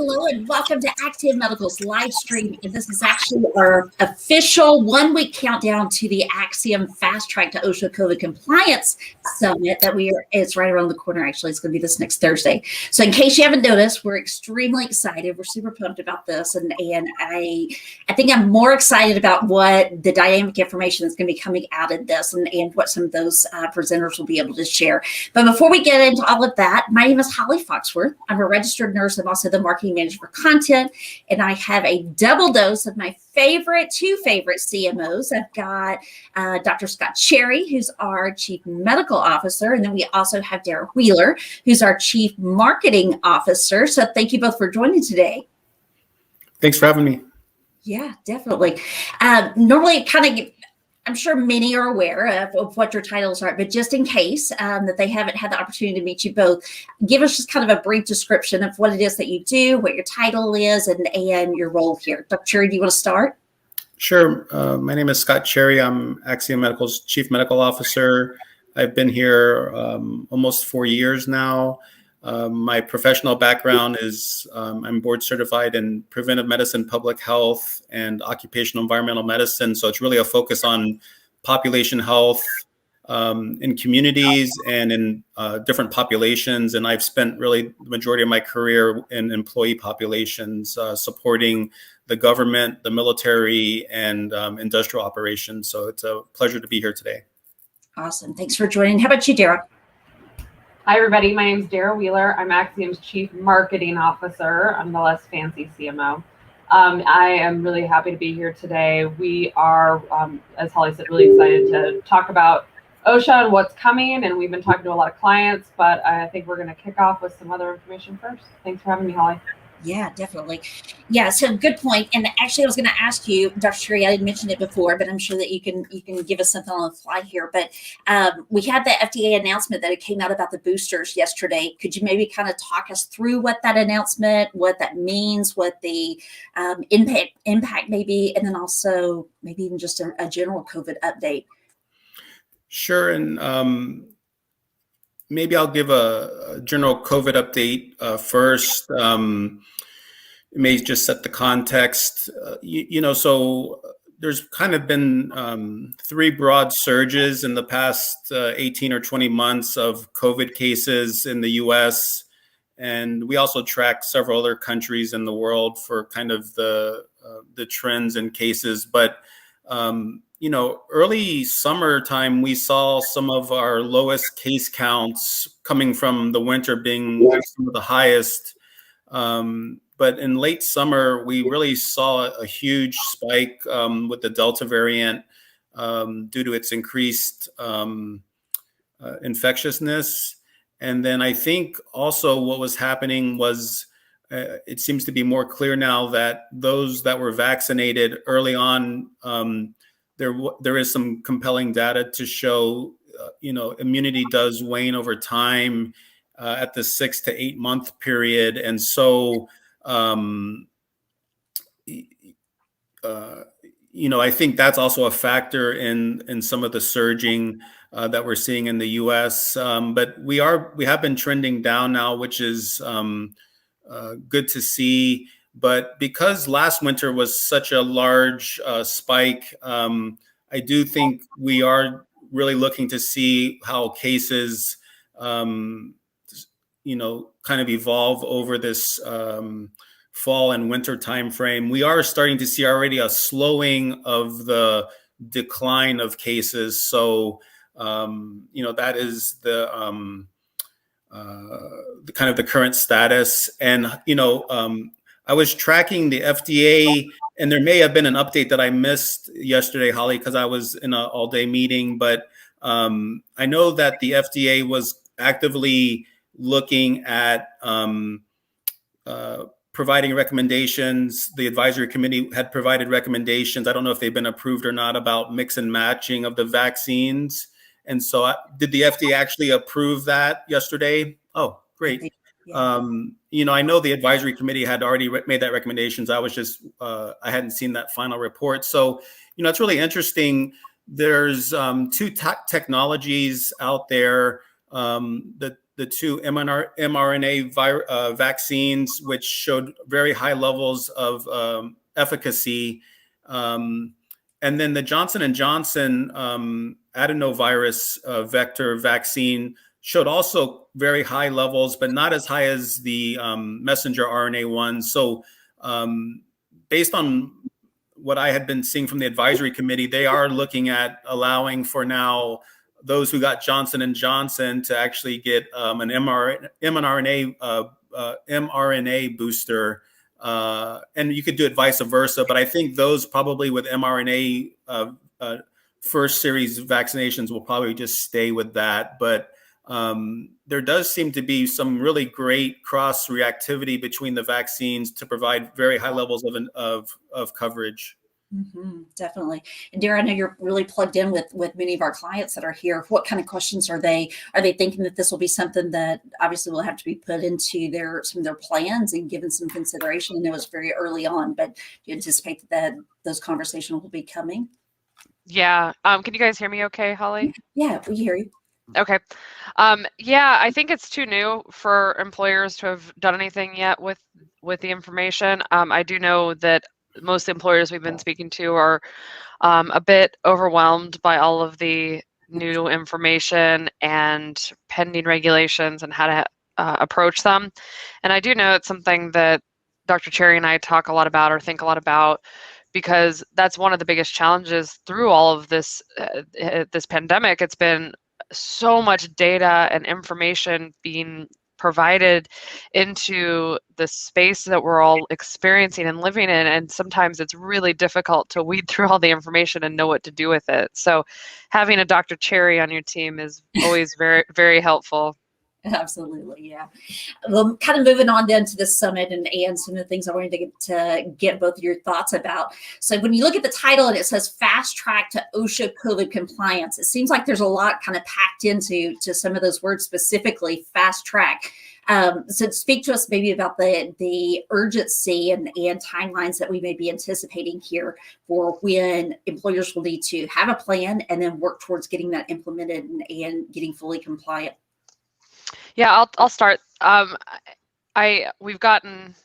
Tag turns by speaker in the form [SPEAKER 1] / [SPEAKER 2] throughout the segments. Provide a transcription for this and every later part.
[SPEAKER 1] hello, and welcome to Axiom Medical's live stream. And this is actually our official 1 week countdown to the Axiom Fast Track to OSHA COVID Compliance Summit it's right around the corner. Actually, it's going to be this next Thursday. So in case you haven't noticed, we're extremely excited. We're super pumped about this. And I think I'm more excited about what the dynamic information that's going to be coming out of this and what some of those presenters will be able to share. But before we get into all of that, my name is Holly Foxworth. I'm a registered nurse. I'm also the marketing manager for content, and I have a double dose of my two favorite CMOs. I've got Dr. Scott Cherry, who's our Chief Medical Officer, and then we also have Dara Wheeler, who's our Chief Marketing Officer. So thank you both for joining today.
[SPEAKER 2] Thanks for having me.
[SPEAKER 1] Yeah, definitely. Normally, I'm sure many are aware of what your titles are, but just in case that they haven't had the opportunity to meet you both, give us just kind of a brief description of what it is that you do, what your title is, and your role here. Dr. Cherry, do you want to start?
[SPEAKER 2] Sure. My name is Scott Cherry. I'm Axiom Medical's Chief Medical Officer. I've been here almost 4 years now. My professional background is I'm board certified in preventive medicine, public health, and occupational environmental medicine. So it's really a focus on population health in communities and in different populations. And I've spent really the majority of my career in employee populations, supporting the government, the military, and industrial operations. So it's a pleasure to be here today.
[SPEAKER 1] Awesome. Thanks for joining. How about you, Dara?
[SPEAKER 3] Hi, everybody. My name is Dara Wheeler. I'm Axiom's Chief Marketing Officer. I'm the less fancy CMO. I am really happy to be here today. We are, as Holly said, really excited to talk about OSHA and what's coming. And we've been talking to a lot of clients, but I think we're going to kick off with some other information first. Thanks for having me, Holly.
[SPEAKER 1] Yeah, definitely. Yeah, so good point. And actually, I was going to ask you, Dr. Cherry, I didn't mention it before, but I'm sure that you can give us something on the fly here. But we had the FDA announcement that it came out about the boosters yesterday. Could you maybe kind of talk us through what that announcement, what that means, what the impact may be, and then also maybe even just a general COVID update?
[SPEAKER 2] Sure. And maybe I'll give a general COVID update first. It may just set the context. So there's kind of been 3 broad surges in the past 18 or 20 months of COVID cases in the US. And we also track several other countries in the world for kind of the trends in cases. But early summertime, we saw some of our lowest case counts coming from the winter being some of the highest. But in late summer, we really saw a huge spike with the Delta variant due to its increased infectiousness. And then I think also what was happening was it seems to be more clear now that those that were vaccinated early on, there is some compelling data to show, immunity does wane over time at the 6 to 8 month period. And so, I think that's also a factor in some of the surging that we're seeing in the US. But we have been trending down now, which is good to see. But because last winter was such a large spike, I do think we are really looking to see how cases, kind of evolve over this fall and winter timeframe. We are starting to see already a slowing of the decline of cases. So, that is the kind of the current status. And, I was tracking the FDA, and there may have been an update that I missed yesterday, Holly, because I was in an all-day meeting. But I know that the FDA was actively looking at providing recommendations. The advisory committee had provided recommendations. I don't know if they've been approved or not about mix and matching of the vaccines. And so did the FDA actually approve that yesterday? Oh, great. I know the advisory committee had already made that recommendations. I was just, I hadn't seen that final report. So, it's really interesting. There's 2 technologies out there. The two mRNA vaccines, which showed very high levels of efficacy. And then the Johnson & Johnson adenovirus vector vaccine showed also very high levels, but not as high as the messenger RNA one. So based on what I had been seeing from the advisory committee, they are looking at allowing for now those who got Johnson & Johnson to actually get an mRNA booster. And you could do it vice versa, but I think those probably with mRNA first series vaccinations will probably just stay with that. But there does seem to be some really great cross reactivity between the vaccines to provide very high levels of coverage.
[SPEAKER 1] Mm-hmm, definitely. And Dara, I know you're really plugged in with many of our clients that are here. What kind of questions are they thinking that this will be something that obviously will have to be put into some of their plans and given some consideration? I know it's very early on, but do you anticipate that those conversations will be coming?
[SPEAKER 4] Yeah. Can you guys hear me okay, Holly?
[SPEAKER 1] Yeah, we hear you.
[SPEAKER 4] Okay. Yeah, I think it's too new for employers to have done anything yet with the information. I do know that most employers we've been speaking to are a bit overwhelmed by all of the new information and pending regulations and how to approach them. And I do know it's something that Dr. Cherry and I talk a lot about or think a lot about, because that's one of the biggest challenges through all of this this pandemic. It's been so much data and information being provided into the space that we're all experiencing and living in, and sometimes it's really difficult to weed through all the information and know what to do with it. So having a Dr. Cherry on your team is always very, very helpful.
[SPEAKER 1] Absolutely, yeah. Well, kind of moving on then to the summit and some of the things I wanted to get both of your thoughts about. So when you look at the title and it says Fast Track to OSHA COVID Compliance, it seems like there's a lot kind of packed into some of those words, specifically fast track. So speak to us maybe about the urgency and timelines that we may be anticipating here for when employers will need to have a plan and then work towards getting that implemented and getting fully compliant.
[SPEAKER 4] Yeah, I'll start. We've gotten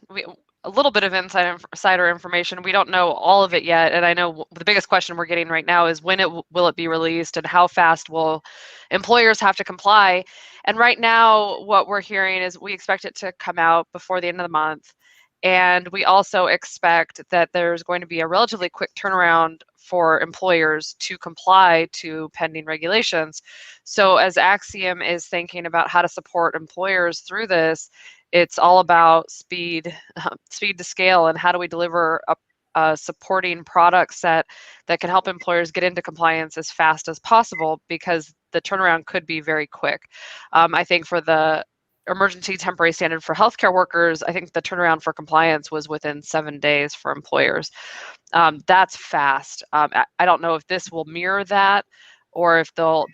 [SPEAKER 4] a little bit of insider information. We don't know all of it yet, and I know the biggest question we're getting right now is when will it be released, and how fast will employers have to comply? And right now, what we're hearing is we expect it to come out before the end of the month. And we also expect that there's going to be a relatively quick turnaround for employers to comply to pending regulations. So as Axiom is thinking about how to support employers through this, it's all about speed to scale, and how do we deliver a supporting product set that can help employers get into compliance as fast as possible, because the turnaround could be very quick. I think for the emergency temporary standard for healthcare workers, I think the turnaround for compliance was within 7 days for employers. That's fast. I don't know if this will mirror that, or if there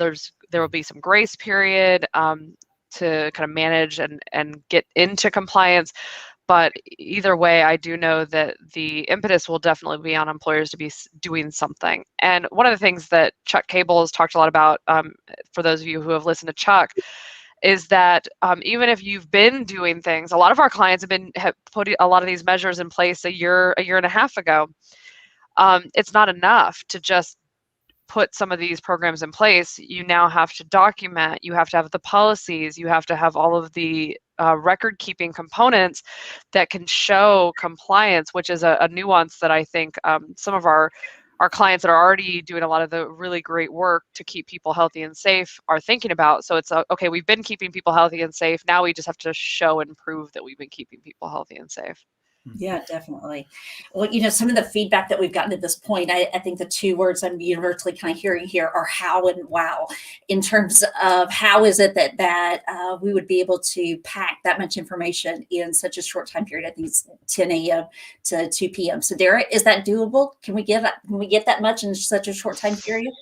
[SPEAKER 4] will be some grace period to kind of manage and get into compliance. But either way, I do know that the impetus will definitely be on employers to be doing something. And one of the things that Chuck Kable has talked a lot about, for those of you who have listened to Chuck, is that even if you've been doing things, a lot of our clients have put a lot of these measures in place a year and a half ago. It's not enough to just put some of these programs in place. You now have to document, you have to have the policies, you have to have all of the record keeping components that can show compliance, which is a nuance that I think some of our clients that are already doing a lot of the really great work to keep people healthy and safe are thinking about. So it's okay, we've been keeping people healthy and safe. Now we just have to show and prove that we've been keeping people healthy and safe.
[SPEAKER 1] Yeah, definitely. Well, some of the feedback that we've gotten at this point, I think the two words I'm universally kind of hearing here are how and wow, in terms of how is it that we would be able to pack that much information in such a short time period. I think it's 10 a.m. to 2 p.m. So Dara, is that doable? Can we get that much in such a short time period?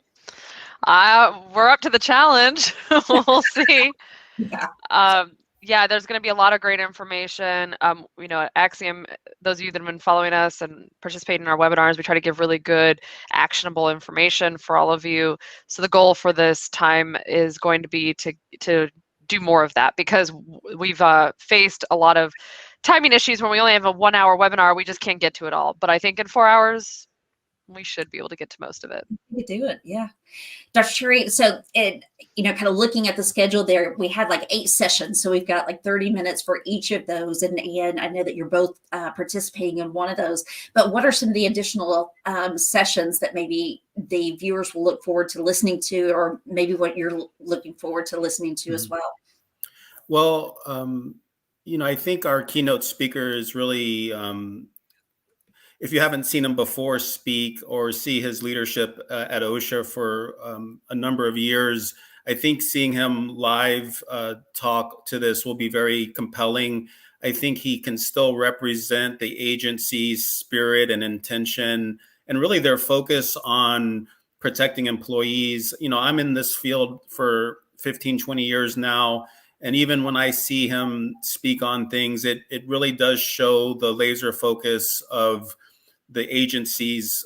[SPEAKER 4] We're up to the challenge. We'll see.
[SPEAKER 1] Yeah.
[SPEAKER 4] Yeah, there's going to be a lot of great information. At Axiom, those of you that have been following us and participating in our webinars, we try to give really good, actionable information for all of you. So the goal for this time is going to be to do more of that, because we've faced a lot of timing issues when we only have a 1 hour webinar. We just can't get to it all. But I think in 4 hours, we should be able to get to most of it.
[SPEAKER 1] We could do it, yeah. Dr. Cherry, so kind of looking at the schedule there, we had like 8 sessions, so we've got like 30 minutes for each of those, and I know that you're both participating in one of those. But what are some of the additional sessions that maybe the viewers will look forward to listening to, or maybe what you're looking forward to listening to as well?
[SPEAKER 2] Well, I think our keynote speaker is really, if you haven't seen him before speak or see his leadership at OSHA for a number of years, I think seeing him live talk to this will be very compelling. I think he can still represent the agency's spirit and intention, and really their focus on protecting employees. I'm in this field for 15, 20 years now. And even when I see him speak on things, it really does show the laser focus of the agency's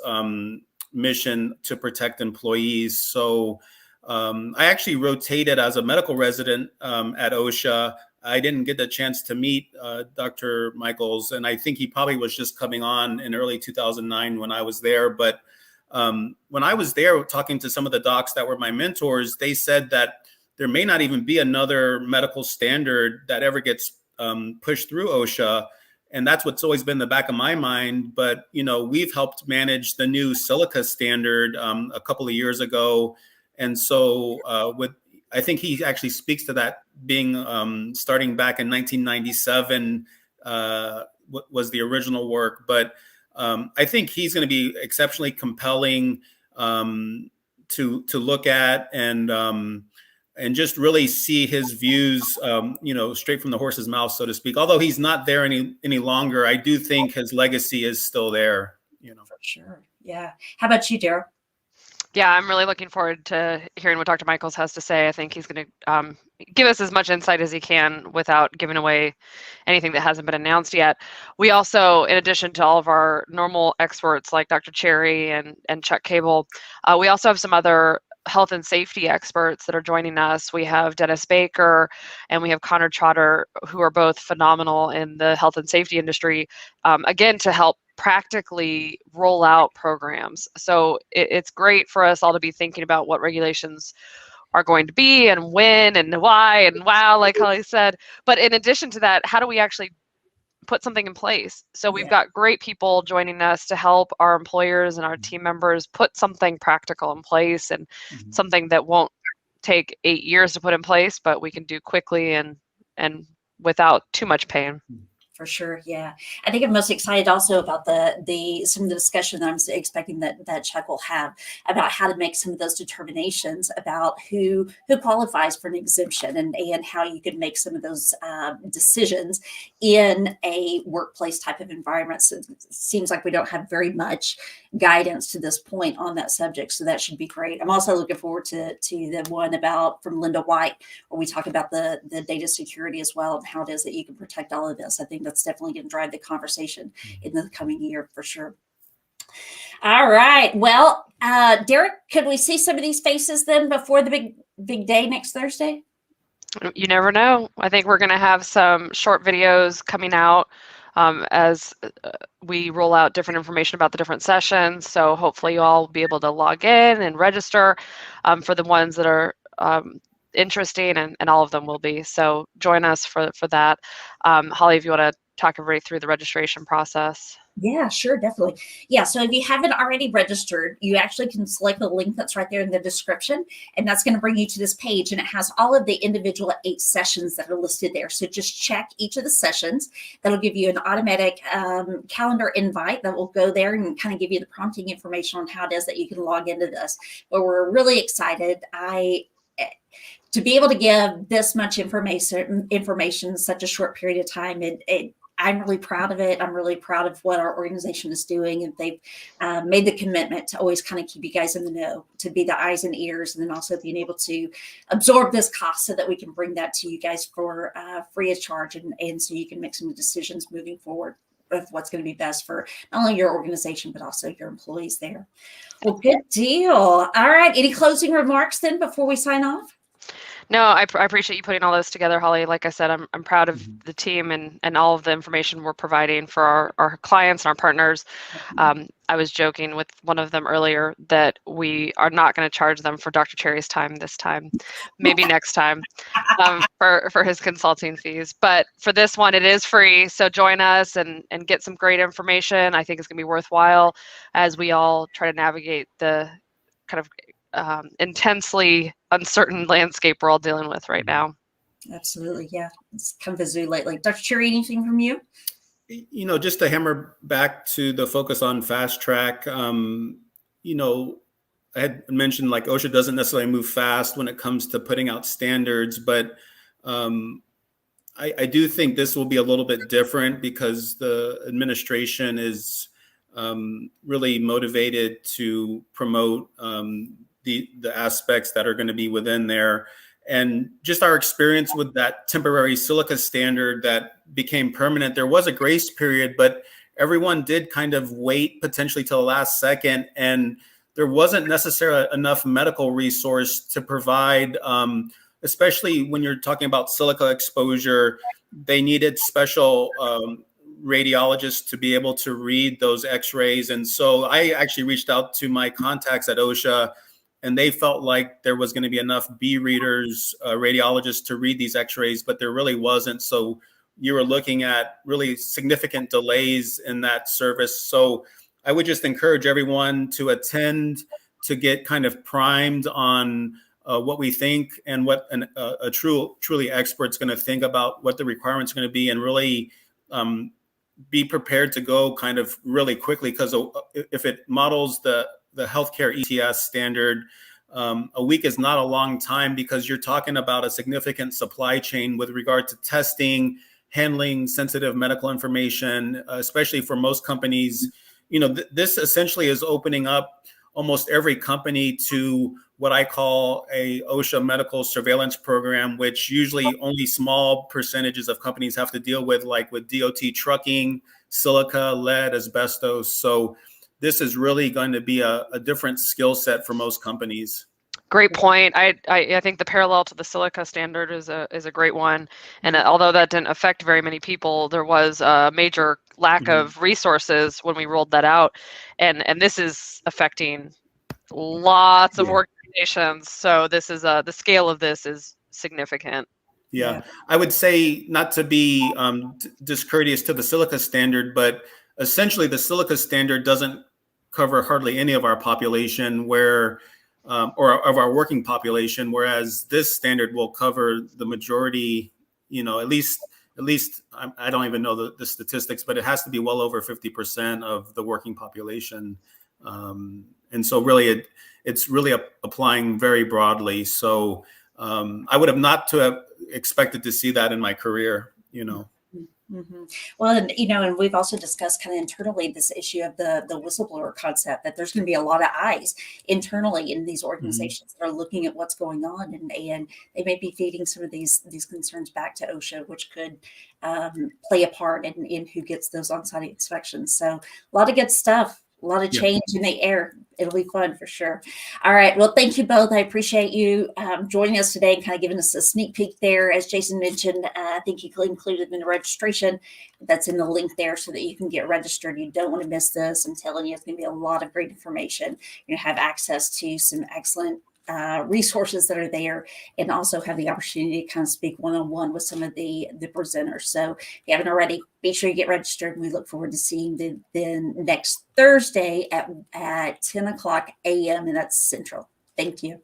[SPEAKER 2] mission to protect employees. So I actually rotated as a medical resident at OSHA. I didn't get the chance to meet Dr. Michaels, and I think he probably was just coming on in early 2009 when I was there. But when I was there talking to some of the docs that were my mentors, they said that there may not even be another medical standard that ever gets pushed through OSHA. And that's what's always been in the back of my mind. But, we've helped manage the new silica standard a couple of years ago. And so I think he actually speaks to that being starting back in 1997 was the original work. But I think he's going to be exceptionally compelling to look at and just really see his views, straight from the horse's mouth, so to speak. Although he's not there any longer, I do think his legacy is still there.
[SPEAKER 1] For sure. Yeah. How about you, Dara?
[SPEAKER 4] Yeah, I'm really looking forward to hearing what Dr. Michaels has to say. I think he's going to give us as much insight as he can without giving away anything that hasn't been announced yet. We also, in addition to all of our normal experts like Dr. Cherry and Chuck Kable, we also have some other health and safety experts that are joining us. We have Denis Baker and we have Trodder, who are both phenomenal in the health and safety industry, again, to help practically roll out programs. So it's great for us all to be thinking about what regulations are going to be and when and why and wow, like Holly said. But in addition to that, how do we actually put something in place? So we've got great people joining us to help our employers and our team members put something practical in place, and something that won't take 8 years to put in place, but we can do quickly and without too much pain.
[SPEAKER 1] For sure, yeah. I think I'm most excited also about some of the discussion that I'm expecting that Chuck will have about how to make some of those determinations about who qualifies for an exemption, and how you can make some of those decisions in a workplace type of environment. So it seems like we don't have very much guidance to this point on that subject, so that should be great. I'm also looking forward to the one from Linda White, where we talk about the data security as well, and how it is that you can protect all of this. I think that's definitely going to drive the conversation in the coming year for sure. All right. Well, Derek, could we see some of these faces then before the big day next Thursday?
[SPEAKER 4] You never know. I think we're going to have some short videos coming out as we roll out different information about the different sessions. So hopefully you all will be able to log in and register for the ones that are interesting, and all of them will be. So join us for that. Holly, if you want to talk everybody through the registration process.
[SPEAKER 1] Yeah, sure, definitely. Yeah, so if you haven't already registered, you actually can select the link that's right there in the description, and that's going to bring you to this page, and it has all of the individual 8 sessions that are listed there. So just check each of the sessions. That'll give you an automatic calendar invite that will go there and kind of give you the prompting information on how it is that you can log into this. But we're really excited. To be able to give this much information in such a short period of time, I'm really proud of it. I'm really proud of what our organization is doing, and they've made the commitment to always kind of keep you guys in the know, to be the eyes and ears, and then also being able to absorb this cost so that we can bring that to you guys for free of charge, and so you can make some decisions moving forward of what's going to be best for not only your organization, but also your employees there. Well, good deal. All right. Any closing remarks then before we sign off?
[SPEAKER 4] No, I appreciate you putting all this together, Holly. Like I said, I'm proud of the team and all of the information we're providing for our clients and our partners. I was joking with one of them earlier that we are not going to charge them for Dr. Cherry's time this time, maybe next time, for his consulting fees. But for this one, it is free. So join us and get some great information. I think it's going to be worthwhile as we all try to navigate the kind of intensely uncertain landscape we're all dealing with right now.
[SPEAKER 1] Absolutely. Yeah. It's kind of a zoo lately. Dr. Cherry, anything from you?
[SPEAKER 2] Just to hammer back to the focus on fast track, I had mentioned like OSHA doesn't necessarily move fast when it comes to putting out standards, but I do think this will be a little bit different because the administration is really motivated to promote the aspects that are going to be within there. And just our experience with that temporary silica standard that became permanent, there was a grace period, but everyone did kind of wait potentially till the last second. And there wasn't necessarily enough medical resource to provide, especially when you're talking about silica exposure. They needed special radiologists to be able to read those x-rays. And so I actually reached out to my contacts at OSHA, and they felt like there was going to be enough B readers, radiologists to read these x-rays, but there really wasn't. So you were looking at really significant delays in that service. So I would just encourage everyone to attend to get kind of primed on what we think and what a truly expert's going to think about what the requirements are going to be, and really be prepared to go kind of really quickly, because if it models the healthcare ETS standard, a week is not a long time, because you're talking about a significant supply chain with regard to testing, handling sensitive medical information, especially for most companies. This essentially is opening up almost every company to what I call a OSHA medical surveillance program, which usually only small percentages of companies have to deal with, like with DOT trucking, silica, lead, asbestos. So this is really going to be a different skill set for most companies.
[SPEAKER 4] Great point. I think the parallel to the silica standard is a great one. And although that didn't affect very many people, there was a major lack of resources when we rolled that out. And this is affecting lots of organizations. So this is the scale of this is significant.
[SPEAKER 2] Yeah, I would say, not to be discourteous to the silica standard, but essentially the silica standard doesn't cover hardly any of our population, or of our working population, whereas this standard will cover the majority, at least I don't even know the statistics, but it has to be well over 50% of the working population. And so really it's really applying very broadly. So I would have not to have expected to see that in my career,
[SPEAKER 1] Mm-hmm. Well, and we've also discussed kind of internally this issue of the whistleblower concept, that there's going to be a lot of eyes internally in these organizations that are looking at what's going on, and they may be feeding some of these concerns back to OSHA, which could play a part in who gets those on-site inspections. So a lot of good stuff. A lot of change in the air. It'll be fun for sure. All right. Well, thank you both. I appreciate you joining us today and kind of giving us a sneak peek there. As Jason mentioned, I think he included in the registration. That's in the link there so that you can get registered. You don't want to miss this. I'm telling you, it's going to be a lot of great information. You're going to have access to some excellent resources that are there, and also have the opportunity to kind of speak one-on-one with some of the presenters. So if you haven't already, be sure you get registered. We look forward to seeing the next Thursday at 10 o'clock a.m. and that's Central. Thank you.